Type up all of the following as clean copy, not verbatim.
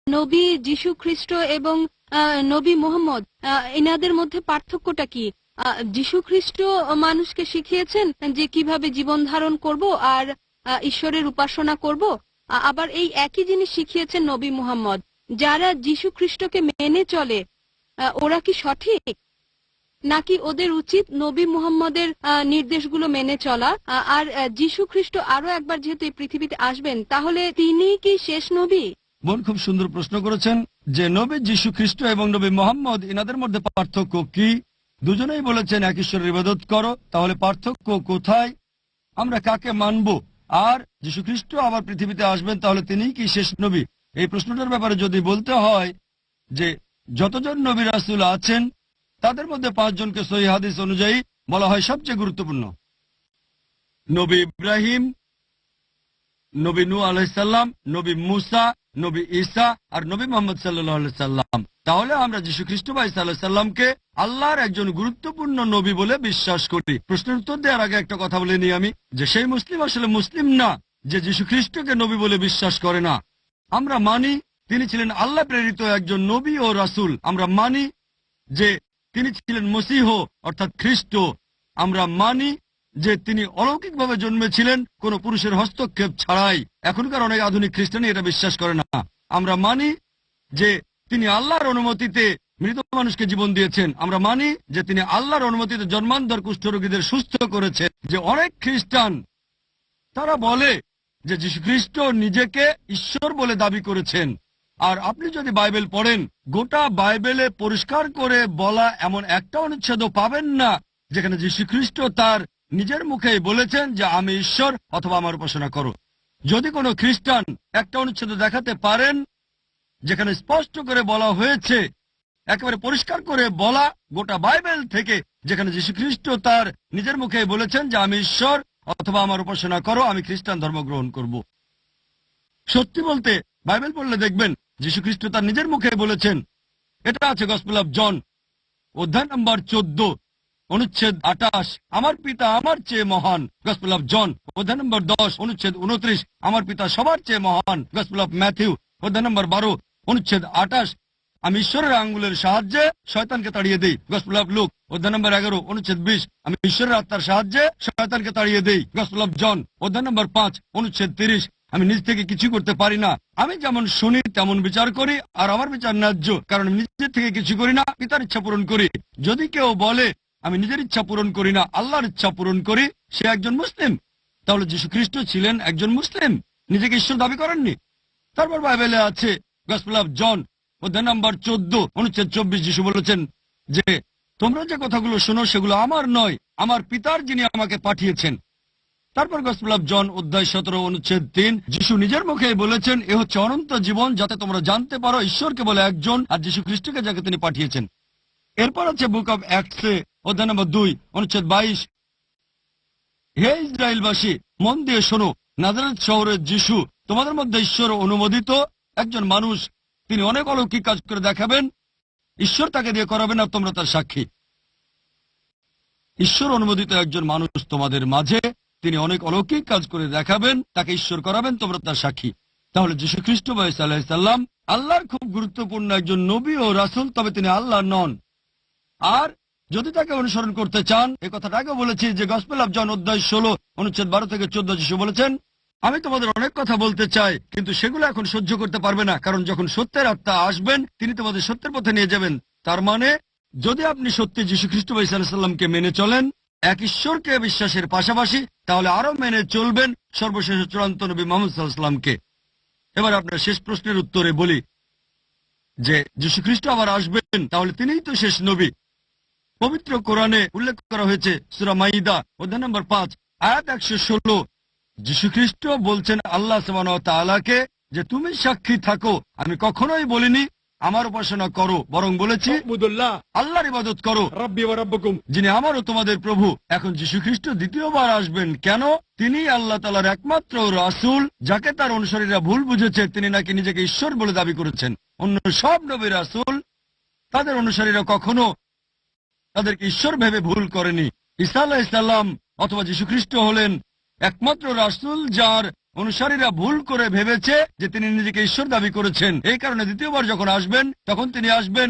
নবী যিশু খ্রিস্ট এবং নবী মুহাম্মদ এনাদের মধ্যে পার্থক্যটা কি? যিশু খ্রিস্ট মানুষকে শিখিয়েছেন যে কিভাবে জীবন ধারণ করব আর ঈশ্বরের উপাসনা করব। আবার এই একই জিনিস শিখিয়েছেন নবী মুহাম্মদ। যারা যিশু খ্রিস্টকে মেনে চলে ওরা কি সঠিক, নাকি ওদের উচিত নবী মুহাম্মদের নির্দেশগুলো মেনে চলা? আর যিশু খ্রিস্ট আরো একবার যেহেতু এই পৃথিবীতে আসবেন, তাহলে তিনি কি শেষ নবী? বোন খুব সুন্দর প্রশ্ন করেছেন যে নবী যিশু খ্রিস্ট এবং নবী মোহাম্মদ এনাদের মধ্যে পার্থক্য কি। দুজনেই বলেছেন এক ঈশ্বরের ইবাদত করো, তাহলে পার্থক্য কোথায়? আমরা কাকে মানব? আর যিশু খ্রিস্ট আবার পৃথিবীতে আসবেন, তাহলে তিনিই কি শেষ নবী? এই প্রশ্নটার ব্যাপারে যদি বলতে হয় যে যতজন নবী রাসূল আছেন তাদের মধ্যে 5 জনকে সহিহ হাদিস অনুযায়ী বলা হয় সবচেয়ে গুরুত্বপূর্ণ। নবী ইব্রাহিম, নবী নূহ আলাইহিস সালাম, নবী মুসা, নবী ঈসা আর নবী মুহাম্মদ সাল্লাল্লাহু আলাইহি সাল্লাম। তাহলে আমরা যিশু খ্রিস্ট ভাই সাল্লাল্লাহু আলাইহি সাল্লামকে আল্লাহর একজন গুরুত্বপূর্ণ নবী বলে বিশ্বাস করি। প্রশ্নের উত্তর দেওয়ার আগে একটা কথা বলে নিই আমি, যে সেই মুসলিম আসলে মুসলিম না যে যিশু খ্রিস্টকে নবী বলে বিশ্বাস করে না। আমরা মানি তিনি ছিলেন আল্লাহ প্রেরিত একজন নবী ও রাসূল। আমরা মানি যে তিনি ছিলেন মসীহ অর্থাৎ খ্রিস্ট। আমরা মানি যে তিনি অলৌকিকভাবে জন্মেছিলেন কোনো পুরুষের হস্তক্ষেপ ছাড়াই। এখনকার অনেক আধুনিক খ্রিস্টানই এটা বিশ্বাস করে না। আমরা মানি যে তিনি আল্লাহর অনুমতিতে মৃত মানুষকে জীবন দিয়েছেন। আমরা মানি যে তিনি আল্লাহর অনুমতিতে জন্মান্তর কুষ্ঠরোগীদের সুস্থ করেছেন। যে অনেক খ্রিস্টান তারা বলে যে যীশু খ্রিস্ট নিজেকে ঈশ্বর বলে দাবি করেছেন। আর আপনি যদি বাইবেল পড়েন, গোটা বাইবেলে পরিষ্কার করে বলা এমন একটা অনুচ্ছেদও পাবেন না যেখানে যীশু খ্রিস্ট তার নিজের মুখেই বলেছেন যে আমি ঈশ্বর অথবা আমার উপাসনা করো। যদি কোনো খ্রিস্টান একটা অনুচ্ছেদ দেখাতে পারেন যেখানে স্পষ্ট করে বলা হয়েছে, একেবারে পরিষ্কার করে বলা গোটা বাইবেল থেকে, যেখানে যীশু খ্রিস্ট তার নিজের মুখেই বলেছেন যে আমি ঈশ্বর অথবা আমার উপাসনা করো, আমি খ্রিস্টান ধর্ম গ্রহণ করব। সত্যি বলতে বাইবেল পড়লে দেখবেন যীশু খ্রিস্ট তার নিজের মুখে বলেছেন। এটা আছে গসপেল অফ জন অধ্যায় নম্বর 14 অনুচ্ছেদ 28, আমার পিতা আমার চেয়ে মহান। গসপেল অফ জন অধ্যায় নম্বর 10 অনুচ্ছেদ 29, আমার পিতা সবার চেয়ে মহান। গসপেল অফ ম্যাথিউ অধ্যায় নম্বর 12 অনুচ্ছেদ 28, আমি ঈশ্বরের আঙ্গুলের সাহায্যে শয়তানকে তাড়িয়ে দেই। গসপেল অফ লুক অধ্যায় নম্বর 11 অনুচ্ছেদ 20, আমি ঈশ্বরের আত্মার সাহায্যে শয়তানকে তাড়িয়ে দেই। গসপেল অফ জন অধ্যায় নম্বর 5 অনুচ্ছেদ 30, আমি নিজ থেকে কিছু করতে পারি না, আমি যেমন শুনি তেমন বিচার করি, আর আমার বিচার ন্যায্য, কারণ আমি নিজের থেকে কিছু করি না, পিতার ইচ্ছা পূরণ করি। যদি কেউ বলে আমি নিজের ইচ্ছা পূরণ করি না, আল্লাহর ইচ্ছা পূরণ করি, সে একজন মুসলিম। তাহলে যীশু খ্রিস্ট ছিলেন একজন মুসলিম, নিজেকে ঈশ্বর দাবি করেননি। তারপর বাইবেলে আছে গসপেল অফ জন অধ্যায় নম্বর 14 অনুচ্ছেদ 24, যিশু বলেছেন যে তোমরা যে কথাগুলো শোনো সেগুলো আমার নয়, আমার পিতার যিনি আমাকে পাঠিয়েছেন। তারপর গসপেল অফ জন অধ্যায় 17 অনুচ্ছেদ 3, যিশু নিজের মুখে বলেছেন এ হচ্ছে অনন্ত জীবন, যাতে তোমরা জানতে পারো ঈশ্বরকে বলে একজন আর যীশু খ্রিস্টকে যাকে তিনি পাঠিয়েছেন। এরপর আছে বুক অব অ্যাক্টসে অধ্যায় নম্বর 2 অনুচ্ছেদ 22, হে ইসরায়েলবাসী মন দিয়ে শোনো, নাজারেথ শহরের যিশু তোমাদের মধ্যে ঈশ্বর অনুমোদিত একজন মানুষ, তিনি অনেক অলৌকিক কাজ করে দেখাবেন, ঈশ্বর তাকে দিয়ে করাবেন আর তোমরা তার সাক্ষী। ঈশ্বর অনুমোদিত একজন মানুষ তোমাদের মাঝে, তিনি অনেক অলৌকিক কাজ করে দেখাবেন, তাকে ঈশ্বর করাবেন, তোমরা তার সাক্ষী। তাহলে যীশু খ্রিস্ট সাল্লাল্লাহু আলাইহি সাল্লাম আল্লাহর খুব গুরুত্বপূর্ণ একজন নবী ও রাসূল, তবে তিনি আল্লাহ নন। আর যদি তাকে অনুসরণ করতে চান, এ কথাটা আগে বলেছি যে গসপেল অফ জন অধ্যায় 16 অনুচ্ছেদ 12 থেকে 14, যিশু বলেছেন আমি তোমাদের অনেক কথা বলতে চাই, কিন্তু সেগুলো এখন সহ্য করতে পারবে না, কারণ যখন সত্যের আত্মা আসবেন তিনি তোমাদের সত্যের পথে নিয়ে যাবেন। তার মানে যদি আপনি সত্যি যীশু খ্রিস্ট সাল্লাল্লাহু আলাইহি সাল্লামকে মেনে চলেন, এক ঈশ্বরকে বিশ্বাসের পাশাপাশি, তাহলে আরো মেনে চলবেন সর্বশেষ চূড়ান্ত নবী মুহাম্মদ সাল্লাল্লাহু আলাইহি সাল্লামকে। এবার আপনার শেষ প্রশ্নের উত্তরে বলি যে যীশু খ্রিস্ট আবার আসবেন, তাহলে তিনিই তো শেষ নবী। পবিত্র কোরআনে উল্লেখ করা হয়েছে সূরা মাইদা অধ্যায় নম্বর 5 আয়াত 116, যীশু খ্রিস্ট বলছেন আল্লাহ সুবহানাহু ওয়া তাআলাকে যে তুমি সাক্ষী থাকো, আমি কখনোই বলিনি আমার উপাসনা করো, বরং বলেছি আল্লাহর ইবাদত করো, রাব্বি ওয়া রাব্বুকুম, যিনি আমারও তোমাদের প্রভু। এখন যীশু খ্রিস্ট দ্বিতীয়বার আসবেন কেন? তিনি আল্লাহ তাআলার একমাত্র রাসূল, যাকে তার অনুসারীরা ভুল বুঝেছে। তিনি নাকি নিজেকে ঈশ্বর বলে দাবি করেছেন। অন্য সব নবী রাসূল তাদের অনুসারীরা কখনো তাদেরকে ঈশ্বর ভেবে ভুল করেনি। ঈসা আলাইহিস সালাম অথবা যীশু খ্রিস্ট হলেন একমাত্র রাসূল যার অনুসারীরা ভুল করে ভেবেছে যে তিনি নিজেকে ঈশ্বর দাবি করেছেন। এই কারণে দ্বিতীয়বার যখন আসবেন তখন তিনি আসবেন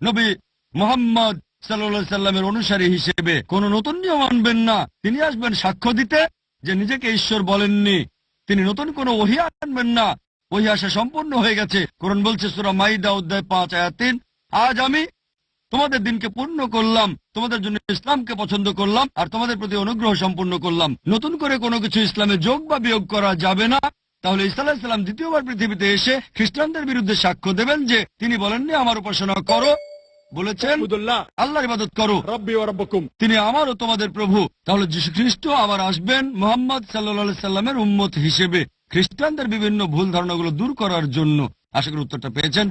নবী মুহাম্মদ সাল্লাল্লাহু সাল্লামের অনুসারী হিসেবে। কোন নতুন নিয়ম আনবেন না। তিনি আসবেন সাক্ষ্য দিতে যে নিজেকে ঈশ্বর বলেননি। তিনি নতুন কোনো ওহী আনবেন না। ওহী আসা সম্পূর্ণ হয়ে গেছে। কোরআন বলছে সূরা মাইদা অধ্যায় 5 আয়াত 3, আজ আমি তোমাদের দিনকে পূর্ণ করলাম, তোমাদের জন্য ইসলামকে পছন্দ করলাম আর তোমাদের প্রতি অনুগ্রহ সম্পূর্ণ করলাম। নতুন করে কোনো কিছু ইসলামে যোগ বা বিয়োগ করা যাবে না। তাহলে ঈসা আলাইহিস সালাম দ্বিতীয়বার পৃথিবীতে এসে খ্রিস্টানদের বিরুদ্ধে সাক্ষ্য দেবেন যে তিনি বলেননি আমার উপাসনা করো, বলেছেন আল্লাহর ইবাদত করো, তিনি আমারও তোমাদের প্রভু। তাহলে যীশু খ্রিস্ট আবার আসবেন মুহাম্মদ সাল্লাল্লাহু আলাইহি সাল্লামের উম্মত হিসেবে খ্রিস্টানদের বিভিন্ন ভুল ধারণাগুলো দূর করার জন্য। আশা করি উত্তরটা পেয়েছেন।